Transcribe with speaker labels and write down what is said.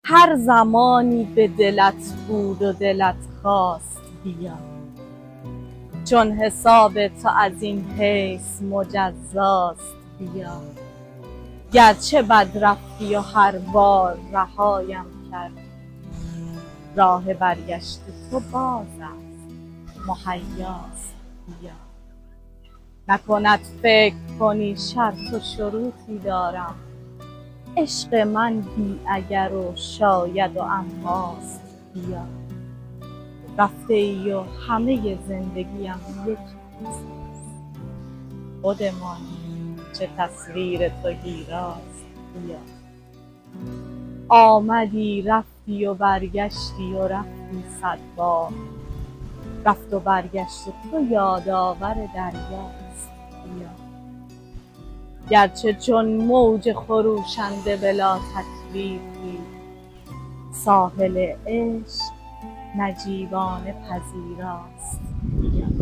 Speaker 1: هر زمانی به دلت بود و دلت خواست بیا، چون حساب تو از این حیث مجزاست بیا. گرچه بد رفتی و هر بار رهایم کردی، راه برگشت تو باز است مهیاست بیا. نکند فکر کنی شرط و شروطی دارم، عشق من بی اگر و شاید و اماست بیا. رفته ای و همه زندگیم یک لحظه است، خودمانی چه تصویر تو گیراست بیا. آمدی رفتی و برگشتی و رفتی 100 بار، رفت و برگشت تو یادآور دریاست بیا. گرچه چون موج خروشنده بلا تکلیفی، ساحل عشق نجیبانه پذیراست بیا.